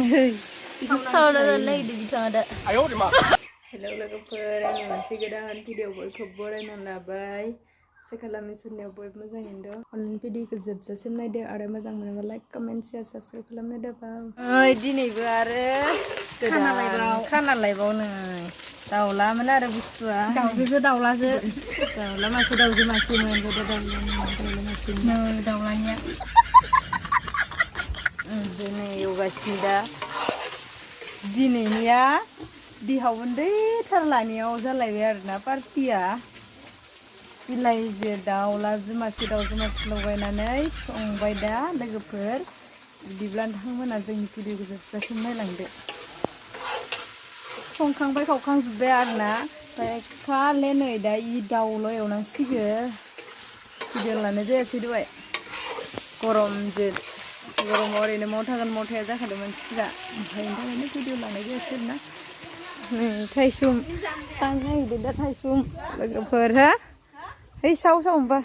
सावरायलाय बिथाङा दा हेलौ लोगोफोर आङो मोनसे गोदान भिडिअ बयखौ बरायना लाबाय आसा खालामो सोरनियाव बयबो मोजाङैनो दं अनलाइन भिडिअखौ जोबजासिम नायदो आरो मोजां मोनोबा लाइक कमेन्ट शेयार साबस्क्राइब खालामनो दाबाव दिनैबो आरो खाना लायबावनो दाउलामोन आरो बुस्थुआ दाउजो दाउला मासे दाउजो मासेमोन दाउला मासे दाउलानिया दिनै एवगासिनो दा दिनैनिया बिहाव उन्दैथार लानायाव जालायबाय आरोना पार्टिया बिलाइजो दाउलाजो मासे दाउजो मासे लगायनानै संबाय दा लोगोफोर बिदिब्ला नोंथांमोना जोंनि भिडिअखौ जोबजासिम नायलांदो संखांबाय खावखांजोब्बाय आरोना ओमफ्राय खाले नै दा इ दाउल' एवनांसिगोन भिडिअ लानाय जायासै दहाय गरमजों गरमाव ओरैनो माव थागोन माव थाया जाखादों मानसिफोरा ओमफ्राय बेनि थाखायनो भिडिअ लानाय जायासै आरोना थाइसुम थांनो नागिरदों दा थाइसुम लोगोफोर हो है साव होमबा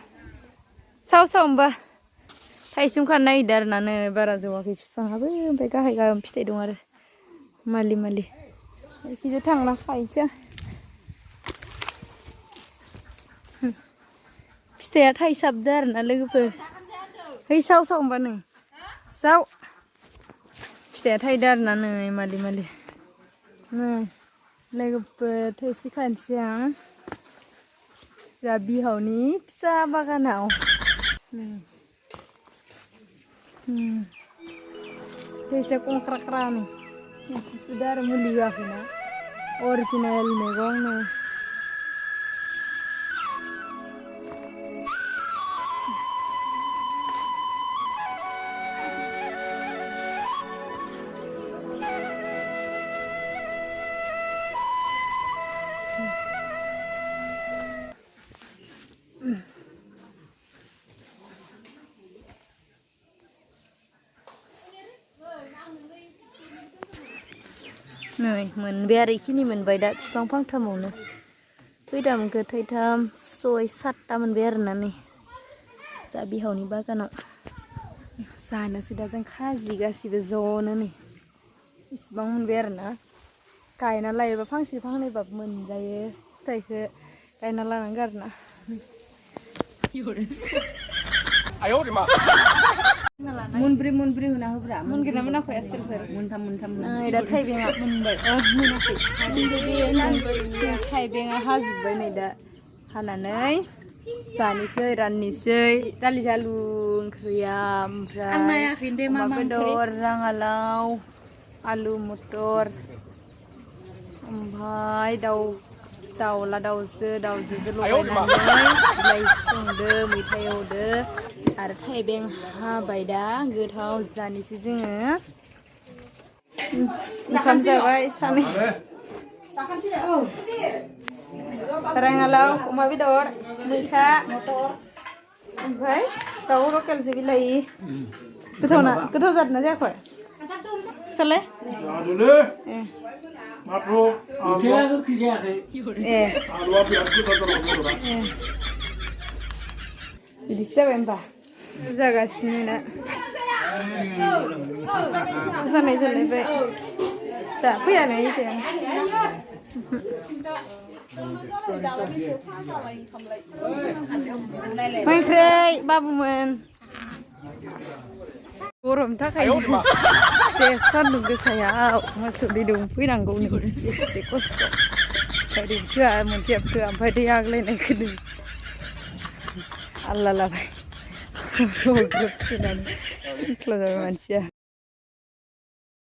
थाइसुम खानो नागिरदों आरोना नै बारा जौवाखै बिफाङाबो ओमफ्राय गाहाय गाहाय फिथाइ दं आरो मालि जायखिजाया थांना खायसै फिथाइया थाइसाबदो आरोना लोगोफोर है साव होमबा नै साव फिथाइया थाइदो आरोना नै मालि नै लोगोफोर थाइसे खानोसै आं जा बिहावनि फिसा बागानाव थाइसे कंक्राक्रानो सुदा आरो मुलि होआखैना अरिजिनेल मैगं नो नै मोनबाय आरो इखिनि मोनबाय दा बिफां फांथामावनो खैथा मोनखो थाइथाम सय सातथा मोनबाय आरोना नै दा बिहावनि बागानाव जानोसै दा जों खाजि गासिबो ज'नो नै इसिबां मोनबाय आरोना गायना लायोबा फांसे फांनैबाबो मोनजायो फिथाइखौ गायना लानांगौ आरोना मोनब्रै होना होब्रा मोनगोन ना मोनाखै आसोलफोर मोनथाम दा थाइबेंआ मोनबाय मोनाखै थाइबेंआ हाजोब्बाय नै दा हानानै जानोसै राननोसै दालि जालु ओंख्रिया ओमफ्राय अमा बेदर राङालाव आलु मटर ओमफ्राय दाउला दाउजो लगायनानै बिलाइ संदो मैथा एवदो आरो थाइबें हाबाय दा गोथाव जानोसै जोङो ओंखाम जाबाय सानै राङालाव अमा बेदर मैथा ओमफ्राय दाउ लकेलजों बिलाइ गोथाव जादोंना जायाखै फिसालाय बिदिसो जाबाय होमबा जागासिनो दा जानाय जालायबाय जा फैयानो एसे मा ओंख्रि बाबुमोन गरमनि थाखाय एसे सान्दुं गोसायाव मोसौ दै दौफैनांगौ एसे खस्थ' दै थोआ मोनसे थोआ ओमफ्राय दै आग्लायनायखौ दै आल्ला लाबाय ग्रोब सोनानै जाबाय मानसिया